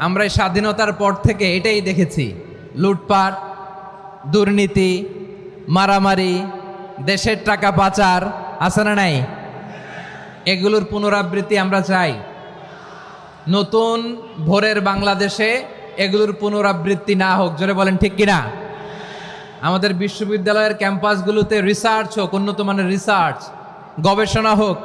আমরা এই স্বাধীনতার পর থেকে এটাই দেখেছি, লুটপাট, দুর্নীতি, মারামারি, দেশের টাকা পাচার আছে না নাই? এগুলোর পুনরাবৃত্তি আমরা চাই। নতুন ভোরের বাংলাদেশে এগুলোর পুনরাবৃত্তি না হোক, জোরে বলেন ঠিক কিনা? আমাদের বিশ্ববিদ্যালয়ের ক্যাম্পাসগুলোতে রিসার্চ হোক, উন্নত মানের রিসার্চ, গবেষণা হোক,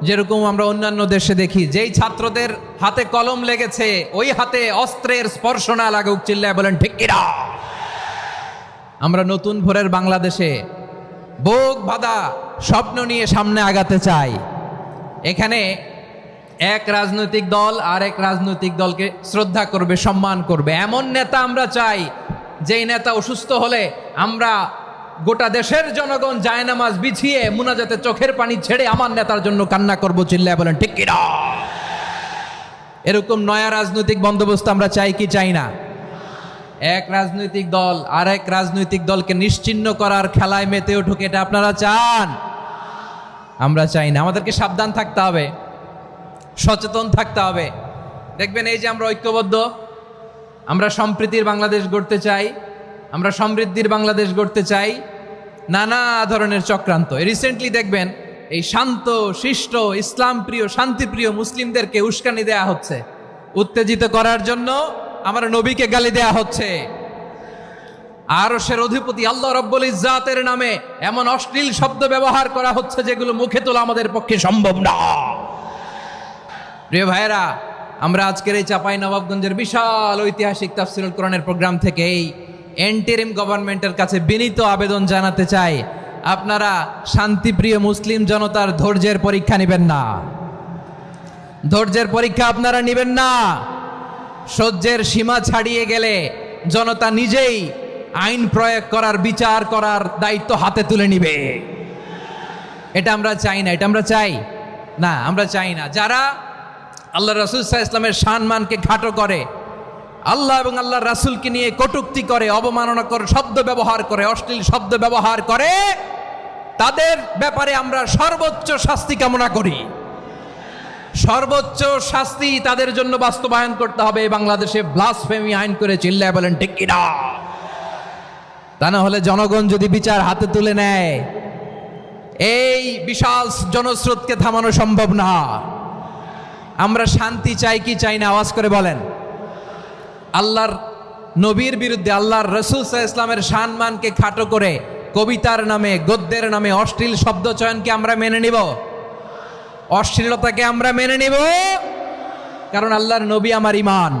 যেরকম আমরা অন্যান্য দেশে দেখি। যেই ছাত্রদের হাতে কলম লেগেছে ওই হাতে অস্ত্রের স্পর্শ না লাগুক, চিল্লায় বলেন ঠিক কিনা? আমরা নতুন ভোরের বাংলাদেশে বুক বাঁধা স্বপ্ন নিয়ে সামনে আগাতে চাই। এখানে এক রাজনৈতিক দল আর এক রাজনৈতিক দলকে শ্রদ্ধা করবে, সম্মান করবে, এমন নেতা আমরা চাই যেই নেতা অসুস্থ হলে আমরা গোটা দেশের জনগণ জায়নামাজ বিছিয়ে মুনাজাতে চোখের পানি ছেড়ে আমার নেতার জন্য কান্না করবো, চিল্লায় বলেন ঠিক কিনা? এরকম নয়া রাজনৈতিক বন্দোবস্ত আমরা চাই কি চাই না? এক রাজনৈতিক দল আর এক রাজনৈতিক দলকে নিশ্চিহ্ন করার খেলায় মেতে উঠুক, এটা আপনারা চান? আমরা চাই না। আমাদেরকে সাবধান থাকতে হবে, সচেতন থাকতে হবে। দেখবেন এই যে আমরা ঐক্যবদ্ধ, আমরা সম্প্রীতির বাংলাদেশ গড়তে চাই, আমরা সমৃদ্ধির বাংলাদেশ গড়তে চাই, নানা ধরনের চক্রান্ত। রিসেন্টলি দেখবেন এই শান্ত শিষ্ট ইসলাম প্রিয় শান্তিপ্রিয় মুসলিমদেরকে উস্কানি দেয়া হচ্ছে, উত্তেজিত করার জন্য আমার নবীকে গালি দেয়া হচ্ছে। আরশের অধিপতি আল্লাহ রাব্বুল ইজ্জাতের নামে এমন অশ্লীল শব্দ ব্যবহার করা হচ্ছে যেগুলো মুখে তোলা আমাদের পক্ষে সম্ভব না। প্রিয় ভাইয়েরা, আমরা আজকের এই চাঁপাইনবাবগঞ্জের বিশাল ঐতিহাসিক তাফসীরুল কোরআনের প্রোগ্রাম থেকে এই এন্টারিম গভর্নমেন্টের কাছে বিনীত আবেদন জানাতে চাই, আপনারা শান্তিপ্রিয় মুসলিম জনতার ধৈর্যের পরীক্ষা নেবেন না। ধৈর্যের পরীক্ষা আপনারা নেবেন না। সহ্যের সীমা ছাড়িয়ে গেলে জনতা নিজেই আইন প্রয়োগ করার, বিচার করার দায়িত্ব হাতে তুলে নিবে। এটা আমরা চাই না। এটা আমরা চাই না, আমরা চাই না। যারা আল্লাহ রাসূল সাল্লাল্লাহু আলাইহি ওয়াসাল্লামের সম্মানকে খাটো করে, আল্লাহ এবং আল্লাহর রাসূলকে নিয়ে কটূক্তি করে, অবমাননাকর শব্দ ব্যবহার করে, অশ্লীল শব্দ ব্যবহার করে, তাদের ব্যাপারে আমরা সর্বোচ্চ শাস্তি কামনা করি। সর্বোচ্চ শাস্তি তাদের জন্য বাস্তবায়ন করতে হবে। বাংলাদেশে ব্লাসফেমি আইন করে, চিল্লায় বলেন ঠিক কিনা? তা না হলে জনগণ যদি বিচার হাতে তুলে নেয়, এই বিশাল জনস্রোতকে থামানো সম্ভব না। আমরা শান্তি চাই কি চাই না? আওয়াজ করে বলেন। আল্লাহর নবীর বিরুদ্ধে, আল্লাহর রাসূল সাল্লাল্লাহু আলাইহি ওয়াসাল্লামের সম্মানকে খাটো করে কবিতার নামে, গদ্যের নামে অশ্লীল শব্দ চয়নকে আমরা মেনে নিব? অশ্লীলতাকে আমরা মেনে নিব? কারণ আল্লাহর নবী আমার ঈমান।